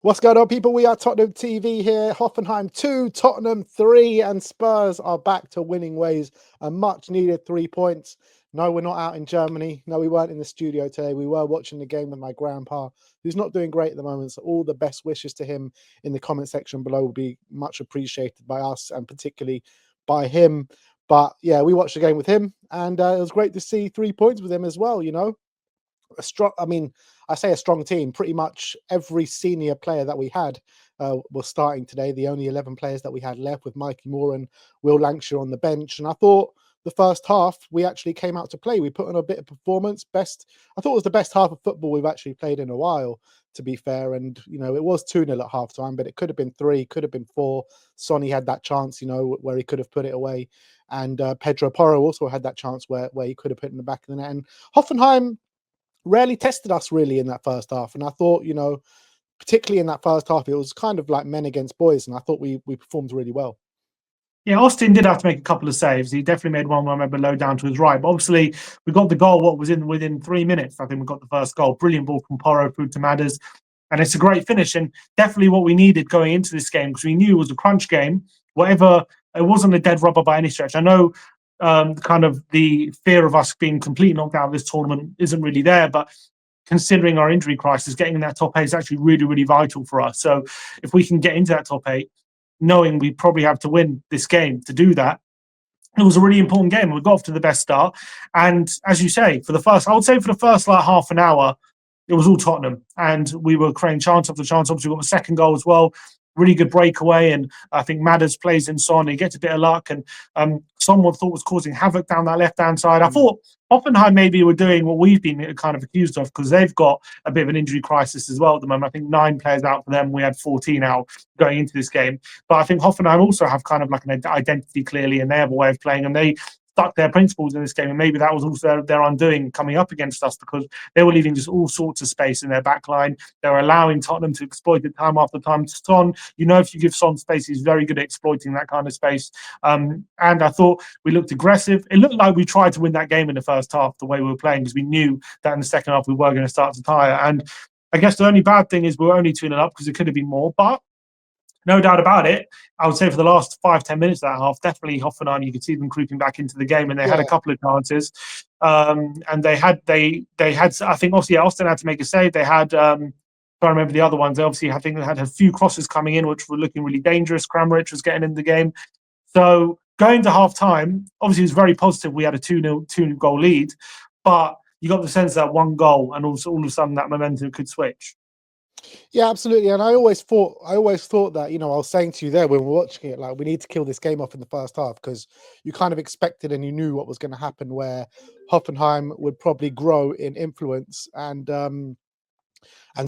What's going on, people? We are Tottenham TV here. Hoffenheim 2, Tottenham 3, and Spurs are back to winning ways. A much needed 3 points. No, we're not out in Germany. No, we weren't in the studio today. We were watching the game with my grandpa, who's not doing great at the moment. So, all the best wishes to him in the comment section below will be much appreciated by us and particularly by him. But yeah, we watched the game with him, and it was great to see 3 points with him as well. A strong, I say a strong team. Pretty much every senior player that we had was starting today. The only 11 players that we had left, with Mikey Moore and Will Lancashire on the bench. And I thought the first half we actually came out to play. We put on a bit of performance. I thought it was the best half of football we've actually played in a while, to be fair. And it was 2-0 at half time, but it could have been 3, could have been 4. Sonny had that chance, where he could have put it away. And Pedro Porro also had that chance where he could have put it in the back of the net. And Hoffenheim rarely tested us really in that first half. And I thought, particularly in that first half, it was kind of like men against boys. And I thought we performed really well. Yeah, Austin did have to make a couple of saves. He definitely made one, I remember, low down to his right. But obviously, we got the goal, within 3 minutes. I think we got the first goal. Brilliant ball from Porro through to Madders. And it's a great finish and definitely what we needed going into this game, because we knew it was a crunch game. Whatever, it wasn't a dead rubber by any stretch. I know kind of the fear of us being completely knocked out of this tournament isn't really there, but considering our injury crisis, getting in that top 8 is actually really, really vital for us. So if we can get into that top 8, knowing we probably have to win this game to do that, it was a really important game. We got off to the best start. And as you say, I would say for the first like half an hour, it was all Tottenham. And we were creating chance after chance. Obviously, we got the second goal as well. Really good breakaway. And I think Madders plays in Son. He gets a bit of luck. And someone thought was causing havoc down that left-hand side. I thought Hoffenheim maybe were doing what we've been kind of accused of, because they've got a bit of an injury crisis as well at the moment. I think 9 players out for them. We had 14 out going into this game. But I think Hoffenheim also have kind of like an identity clearly, and they have a way of playing, and they stuck their principles in this game. And maybe that was also their undoing coming up against us, because they were leaving just all sorts of space in their back line. They were allowing Tottenham to exploit it time after time. Son, if you give Son space, he's very good at exploiting that kind of space. And I thought we looked aggressive. It looked like we tried to win that game in the first half, the way we were playing, because we knew that in the second half we were going to start to tire. And I guess the only bad thing is we were only 2-0 up, because it could have been more. But no doubt about it, I would say for the last 5-10 minutes of that half, definitely Hoffenheim, you could see them creeping back into the game, and they had a couple of chances. And they had, I think, obviously, Austin had to make a save. They had, I remember the other ones. They obviously, I think they had a few crosses coming in, which were looking really dangerous. Kramaric was getting in the game. So going to half time, obviously, it was very positive. We had a 2 goal lead, but you got the sense that one goal, and also all of a sudden that momentum could switch. Yeah, absolutely. And I always thought that, I was saying to you there when we were watching it, like, we need to kill this game off in the first half, because you kind of expected and you knew what was going to happen, where Hoffenheim would probably grow in influence and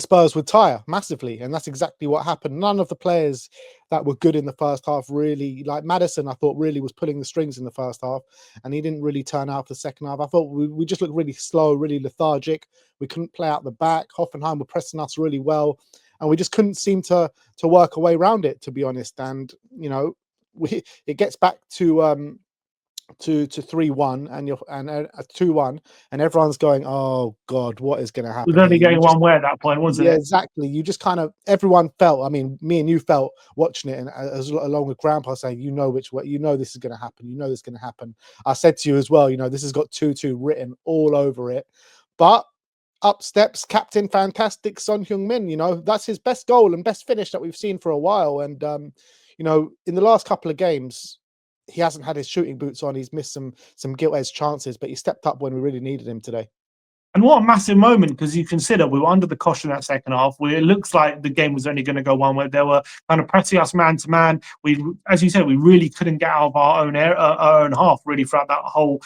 Spurs would tire massively. And that's exactly what happened. None of the players that were good in the first half really, like Maddison, I thought really was pulling the strings in the first half, and he didn't really turn out for the second half. I thought we just looked really slow, really lethargic. We couldn't play out the back. Hoffenheim were pressing us really well, and we just couldn't seem to work a way around it, to be honest. And it gets back to 3-1 and a 2-1, and everyone's going, oh god, what is going to happen It was only here? going one way at that point, wasn't Yeah, it? exactly. You just kind of, everyone felt, me and you felt watching it, and along with grandpa saying, which way, this is going to happen, this is going to happen. I said to you as well, this has got 2-2 written all over it. But up steps captain fantastic Son Heung-min. That's his best goal and best finish that we've seen for a while. And in the last couple of games, he hasn't had his shooting boots on. He's missed some gilt-edged chances, but he stepped up when we really needed him today. And what a massive moment, because you consider we were under the cosh in that second half, where it looks like the game was only going to go one way. They were kind of pressing us man to man. We, as you said, we really couldn't get out of our own half really throughout that whole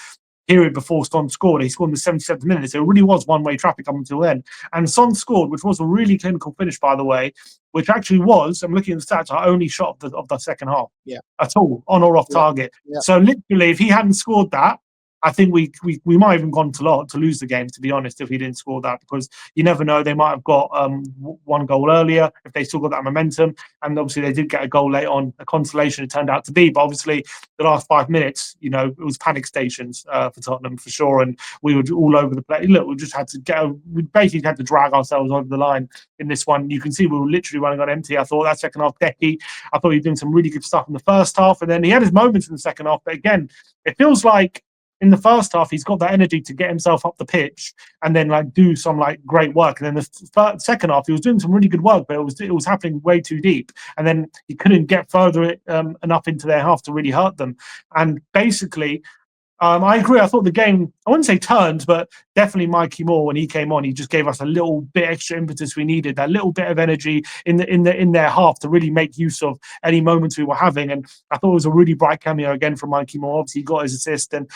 period before Son scored. He scored in the 77th minute. So it really was one-way traffic up until then. And Son scored, which was a really clinical finish, by the way, which actually was, I'm looking at the stats, our only shot of the second half. Yeah. At all, on or off target. Yeah. So literally, if he hadn't scored that, I think we might have even gone to lose the game, to be honest, if he didn't score that, because you never know, they might have got one goal earlier if they still got that momentum, and obviously they did get a goal late on, a consolation it turned out to be. But obviously the last 5 minutes, it was panic stations for Tottenham for sure, and we were all over the place. Look, we just had to we basically had to drag ourselves over the line in this one. You can see we were literally running on empty. I thought that second half, Decky, I thought he was doing some really good stuff in the first half, and then he had his moments in the second half. But again, it feels like in the first half he's got that energy to get himself up the pitch and then like do some like great work. And then the second half he was doing some really good work, but it was happening way too deep. And then he couldn't get further enough into their half to really hurt them. And basically, I agree. I thought the game, I wouldn't say turned, but definitely Mikey Moore, when he came on, he just gave us a little bit extra impetus we needed, that little bit of energy in their half to really make use of any moments we were having. And I thought it was a really bright cameo again from Mikey Moore. Obviously, he got his assist, and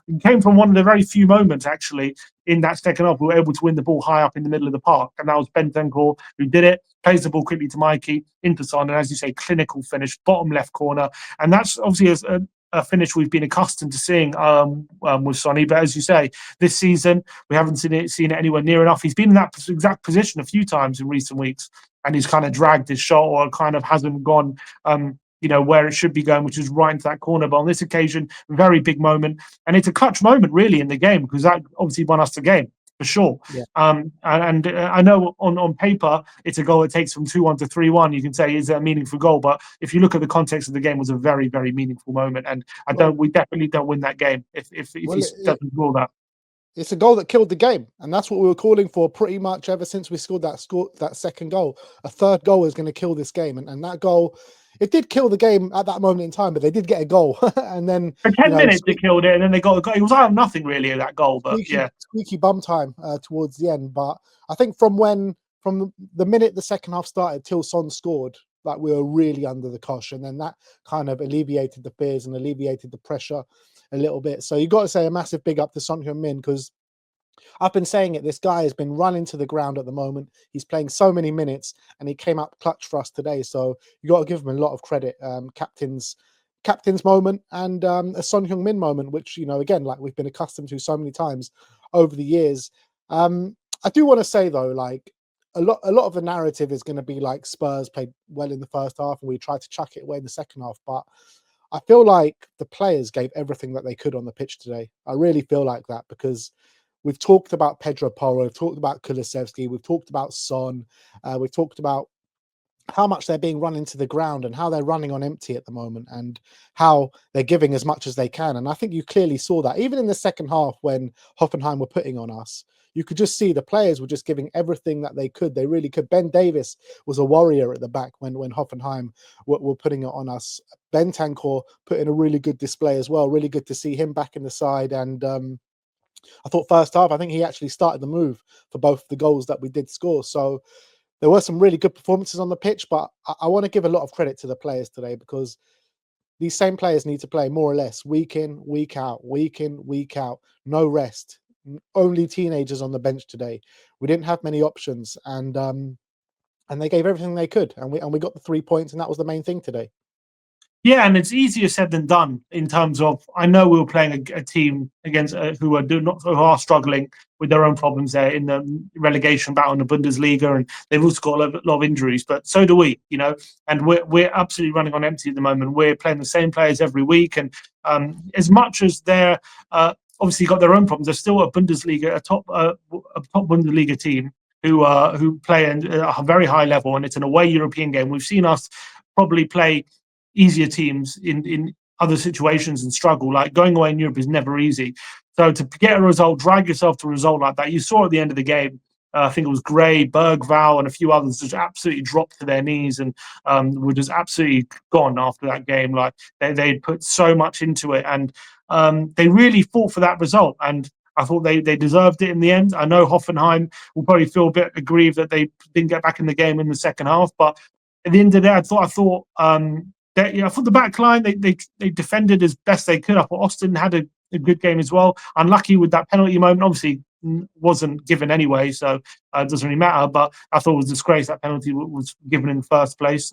he came from one of the very few moments actually in that second half we were able to win the ball high up in the middle of the park, and that was Bentancur who did it. Plays the ball quickly to Mikey into Son, and as you say, clinical finish, bottom left corner, and that's obviously a finish we've been accustomed to seeing with Sonny. But as you say, this season we haven't seen it anywhere near enough. He's been in that exact position a few times in recent weeks, and he's kind of dragged his shot, or kind of hasn't gone where it should be going, which is right into that corner. But on this occasion, very big moment, and it's a clutch moment really in the game, because that obviously won us the game for sure. Yeah. I know on paper it's a goal that takes from 2-1 to 3-1. You can say, is it a meaningful goal? But if you look at the context of the game, it was a very, very meaningful moment. And we definitely don't win that game if he doesn't score that. It's a goal that killed the game, and that's what we were calling for pretty much ever since we scored that second goal. A third goal is going to kill this game, and that goal, it did kill the game at that moment in time, but they did get a goal. And then for 10 minutes they killed it, and then they got a goal. It was out of nothing really, that goal, but squeaky bum time towards the end. But I think from the minute the second half started till Son scored, like, we were really under the cosh, and then that kind of alleviated the fears and alleviated the pressure a little bit. So you got to say a massive big up to Son Heung-min, because I've been saying it, this guy has been running to the ground at the moment. He's playing so many minutes, and he came out clutch for us today. So you got to give him a lot of credit. Captain's moment, and a Son Heung-min moment, which, again, like we've been accustomed to so many times over the years. I do want to say though, like, a lot of the narrative is going to be like Spurs played well in the first half and we tried to chuck it away in the second half, but I feel like the players gave everything that they could on the pitch today. I really feel like that, because we've talked about Pedro Porro, we've talked about Kulusevski, we've talked about Son, we've talked about how much they're being run into the ground and how they're running on empty at the moment, and how they're giving as much as they can. And I think you clearly saw that even in the second half when Hoffenheim were putting on us. You could just see the players were just giving everything that they could. They really could. Ben Davis was a warrior at the back when Hoffenheim were putting it on us. Bentancur put in a really good display as well. Really good to see him back in the side. And I thought first half, I think he actually started the move for both the goals that we did score. So there were some really good performances on the pitch, but I want to give a lot of credit to the players today, because these same players need to play more or less week in, week out, no rest. Only teenagers on the bench today. We didn't have many options, and they gave everything they could, and we got the 3 points, and that was the main thing today. Yeah, and it's easier said than done in terms of, I know we were playing a team against who are struggling with their own problems there in the relegation battle in the Bundesliga, and they've also got a lot of injuries, but so do we, and we're absolutely running on empty at the moment. We're playing the same players every week, and as much as they're obviously got their own problems, they're still a Bundesliga, a top Bundesliga team who play at a very high level, and it's an away European game. We've seen us probably play easier teams in other situations and struggle. Like, going away in Europe is never easy. So to get a result, drag yourself to a result like that, you saw at the end of the game, I think it was Gray, Bergval, and a few others just absolutely dropped to their knees and were just absolutely gone after that game. Like, they'd put so much into it, and they really fought for that result. And I thought they deserved it in the end. I know Hoffenheim will probably feel a bit aggrieved that they didn't get back in the game in the second half, but at the end of the day, I thought for the back line, they defended as best they could. I thought Austin had a good game as well. Unlucky with that penalty moment. Obviously, wasn't given anyway, so it doesn't really matter. But I thought it was a disgrace that penalty was given in the first place.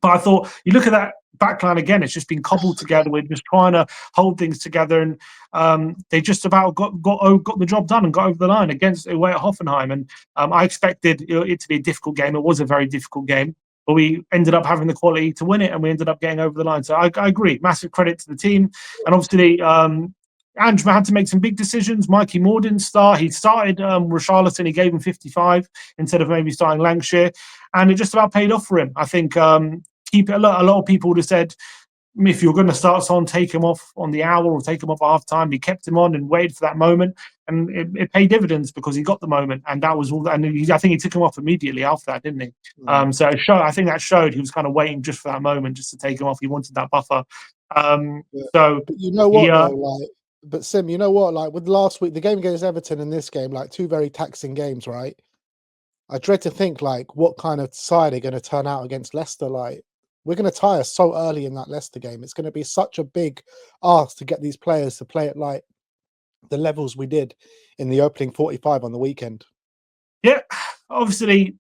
But I thought you look at that backline again; it's just been cobbled together. We're just trying to hold things together, and they just about got the job done and got over the line against away at Hoffenheim. And I expected it to be a difficult game. It was a very difficult game, but we ended up having the quality to win it, and we ended up getting over the line. So I agree. Massive credit to the team, and obviously. Andrew had to make some big decisions. Mikey Moore didn't start. He started Richarlison. He gave him 55 instead of maybe starting Lancashire, and it just about paid off for him. I think keep it. A lot of people would have said if you're going to start someone, take him off on the hour or take him off at half time. He kept him on and waited for that moment, and it paid dividends because he got the moment, and that was all. And I think he took him off immediately after that, didn't he? So I think that showed he was kind of waiting just for that moment, just to take him off. He wanted that buffer. So, but you know what though, like, but Sim, you know what, like with last week, the game against Everton and this game, like two very taxing games, right? I dread to think like what kind of side are going to turn out against Leicester. Like we're going to tire so early in that Leicester game. It's going to be such a big ask to get these players to play at like the levels we did in the opening 45 on the weekend. Yeah, obviously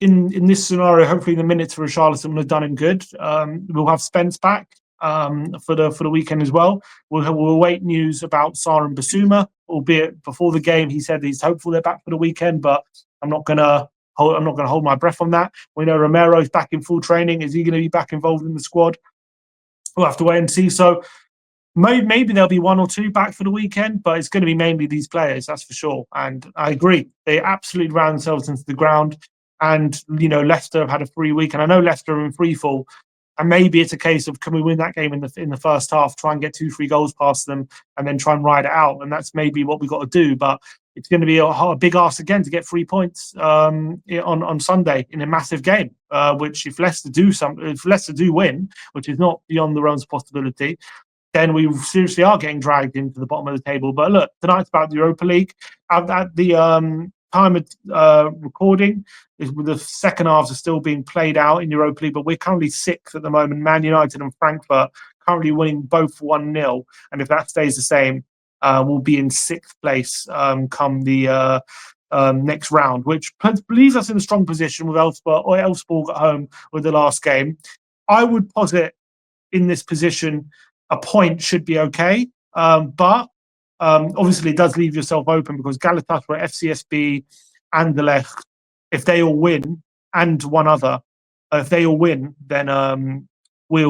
in this scenario, hopefully the minutes for Richarlison will have done him good. We'll have Spence back for the weekend as well. We'll await news about Sarr and Basuma, albeit before the game he said he's hopeful they're back for the weekend, but I'm not gonna hold my breath on that. We know Romero's back in full training. Is he going to be back involved in the squad? We'll have to wait and see. So maybe there'll be one or two back for the weekend, but it's going to be mainly these players, that's for sure. And I agree, they absolutely ran themselves into the ground. And Leicester have had a free week, and I know Leicester are in free fall. And maybe it's a case of, can we win that game in the first half, try and get 2-3 goals past them, and then try and ride it out. And that's maybe what we've got to do. But it's going to be a big ask again to get 3 points on Sunday in a massive game. Which if Leicester do win, which is not beyond the realms of possibility, then we seriously are getting dragged into the bottom of the table. But look, tonight's about the Europa League. At the time of recording, the second halves are still being played out in Europa League, but we're currently sixth at the moment. Man United and Frankfurt currently winning both 1-0, and if that stays the same, we'll be in sixth place come the next round, which leaves us in a strong position with Elfsborg at home with the last game. I would posit in this position a point should be okay, but obviously it does leave yourself open because Galatasaray, FCSB, Anderlecht, if they all win, and one other, if they all win, then we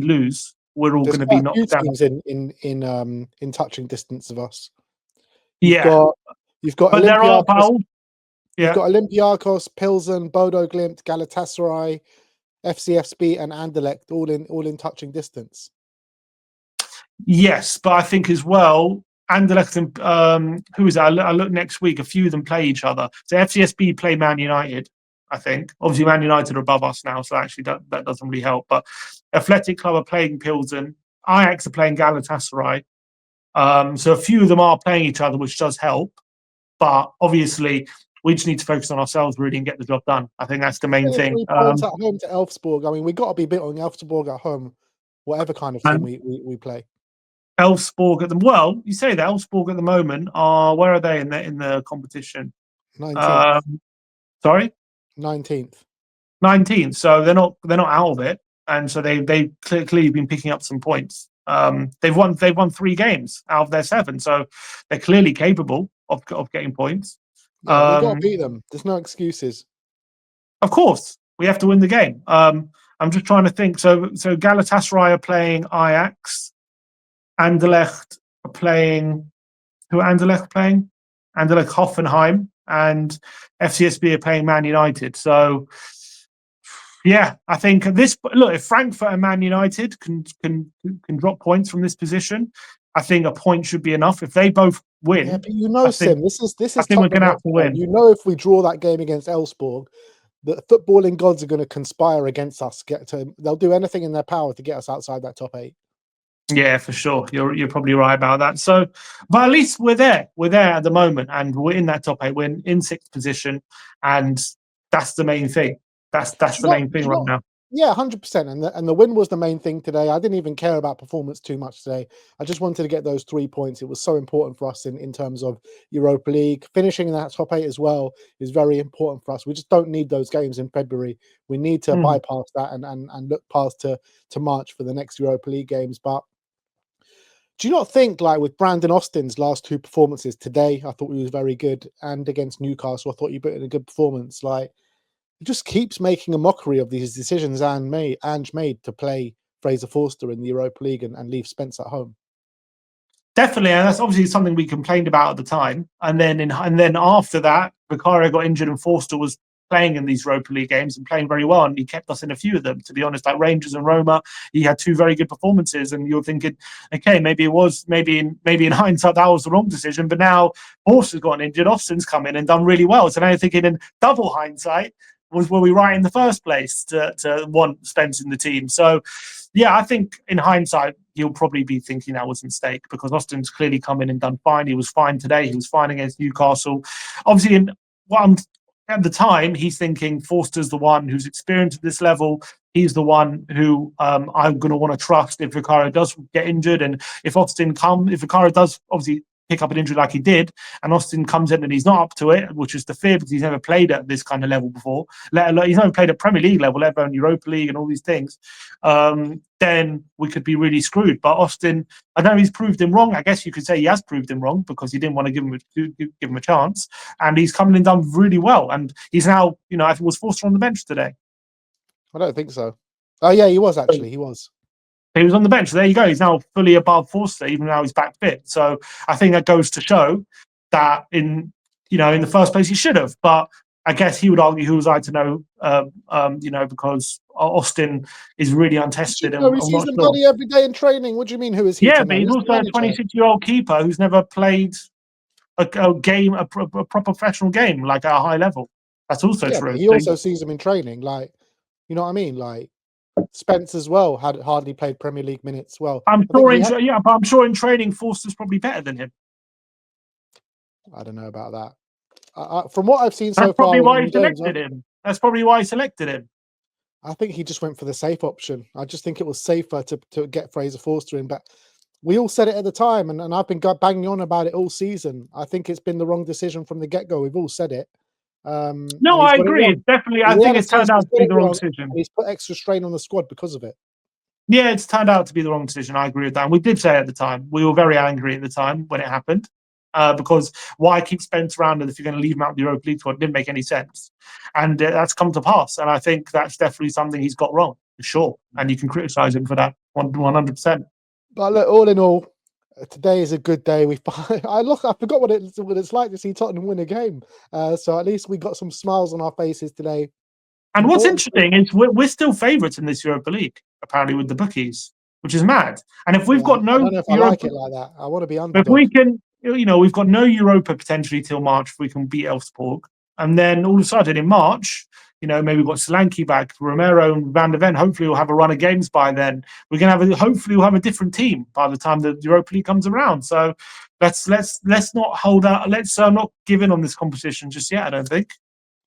lose, we're all going to be knocked down. Teams in touching distance of us. You've got but there are You've got Olympiacos, Pilsen, Bodo Glimt, Galatasaray, FCSB, and Anderlecht all in touching distance. Yes, but I think as well, Anderlecht and who is that? I look next week. A few of them play each other. So FCSB play Man United, I think. Obviously, Man United are above us now, so actually that doesn't really help. But Athletic Club are playing Pilsen. Ajax are playing Galatasaray. So a few of them are playing each other, which does help. But obviously, we just need to focus on ourselves really and get the job done. I think that's the main thing. 3 points at home to Elfsborg. I mean, we got to be beating Elfsborg at home, whatever kind of team we play. Elfsborg at the you say that Elfsborg at the moment are, where are they in the competition? 19th. Sorry, 19th. 19th. So they're not out of it, and so they've clearly been picking up some points. They've won 3 games out of their 7, so they're clearly capable of getting points. Yeah, we got to beat them. There's no excuses. Of course, we have to win the game. I'm just trying to think. So Galatasaray are playing Ajax. Anderlecht are playing. Who are Anderlecht playing? Anderlecht Hoffenheim, and FCSB are playing Man United. So, yeah, I think if Frankfurt and Man United can drop points from this position, I think a point should be enough. If they both win, yeah, but Sim, this is. I think we're going to have to win. You know, if we draw that game against Elfsborg, the footballing gods are going to conspire against us. They'll do anything in their power to get us outside that top 8. Yeah, for sure. You're probably right about that. So, but at least we're there. We're there at the moment, and we're in that top 8. We're in 6th position, and that's the main thing. That's the main thing right now. Yeah, 100%. And the win was the main thing today. I didn't even care about performance too much today. I just wanted to get those 3 points. It was so important for us in terms of Europa League. Finishing in that top 8 as well is very important for us. We just don't need those games in February. We need to Mm. bypass that and look past to March for the next Europa League games. But do you not think, like with Brandon Austin's last 2 performances today, I thought he was very good, and against Newcastle, I thought he put in a good performance. Like, he just keeps making a mockery of these decisions Ange made to play Fraser Forster in the Europa League and leave Spence at home. Definitely, and that's obviously something we complained about at the time. And then after that, Vicario got injured and Forster was playing in these Europa League games and playing very well, and he kept us in a few of them. To be honest, like Rangers and Roma, he had 2 very good performances, and you're thinking, okay, maybe in hindsight that was the wrong decision. But now Forster's gotten injured, Austin's come in and done really well. So now you're thinking, in double hindsight, were we right in the first place to want Spence in the team? So yeah, I think in hindsight, he'll probably be thinking that was a mistake, because Austin's clearly come in and done fine. He was fine today. He was fine against Newcastle. Obviously, at the time, he's thinking Forster's the one who's experienced at this level. He's the one who I'm going to want to trust if Vicario does get injured. And if Vicario does obviously pick up an injury like he did, and Austin comes in and he's not up to it, which is the fear, because he's never played at this kind of level before, let alone he's never played at Premier League level, let alone Europa League and all these things, then we could be really screwed. But Austin, I know he's proved him wrong. I guess you could say he has proved him wrong, because he didn't want to give him a chance, and he's come in and done really well. And he's now, I think, was Forster on the bench today. I don't think so. Oh yeah, he was actually. He was. He was on the bench. So there you go. He's now fully above Forster, even now he's back fit. So I think that goes to show that in the first place he should have. But I guess he would argue who was I to know, because Austin is really untested, and He I'm sees not them sure. bloody every day in training. What do you mean? Who is he Yeah, to know? but he's He's the also a manager. 26-year-old keeper who's never played a game, a proper professional game, like at a high level. That's also Yeah, but true. he also sees them in training. Like, you know what I mean? Like, Spence as well had hardly played Premier League minutes. Well, I'm I think sure he had. but I'm sure in training, Forster's probably better than him. I don't know about that. From what I've seen That's so probably far why in he the games, selected him. That's probably why he selected him. I think he just went for the safe option. I just think it was safer to get Fraser Forster in. But we all said it at the time, and I've been banging on about it all season. I think it's been the wrong decision from the get-go. We've all said it. And No, he's I got it agree. wrong. It's definitely. In I think it's reality, turned he's out to got be it the wrong wrong, and decision. he's put extra strain on the squad because of it. Yeah, it's turned out to be the wrong decision. I agree with that. And we did say at the time, we were very angry at the time when it happened, because why keep Spence around if you're going to leave him out of the Europa League squad? It didn't make any sense, and that's come to pass. And I think that's definitely something he's got wrong, for sure. And you can criticise him for that 100%. But look, all in all, today is a good day. I forgot what it's like to see Tottenham win a game. So at least we got some smiles on our faces today. And what's Important. interesting is we're still favourites in this Europa League, apparently, with the bookies, which is mad. And if we've Yeah, got I no don't know if I like Europa, it like that. I want to be if underdog. we can, we've got no Europa potentially till March if we can beat Elfsborg. And then all of a sudden in March, maybe we've got Solanke back, Romero and Van der Ven. Hopefully we'll have a run of games by then. We're going to hopefully we'll have a different team by the time the Europa League comes around. So let's not hold out. Let's not give in on this competition just yet, I don't think.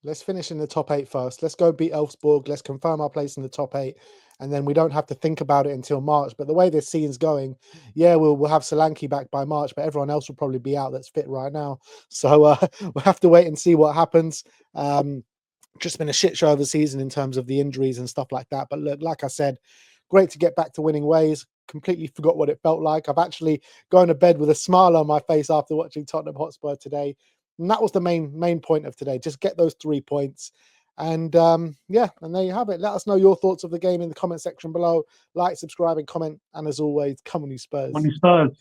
Let's finish in the top 8 first. Let's go beat Elfsborg. Let's confirm our place in the top 8. And then we don't have to think about it until March. But the way this season's going, yeah, we'll have Solanke back by March, but everyone else will probably be out that's fit right now. So we'll have to wait and see what happens. Just been a shit show of the season in terms of the injuries and stuff like that. But look, like I said, great to get back to winning ways. Completely forgot what it felt like. I've actually gone to bed with a smile on my face after watching Tottenham Hotspur today. And that was the main point of today. Just get those 3 points. And yeah, and there you have it. Let us know your thoughts of the game in the comment section below. Like, subscribe, and comment. And as always, come on, you Spurs. When you Spurs.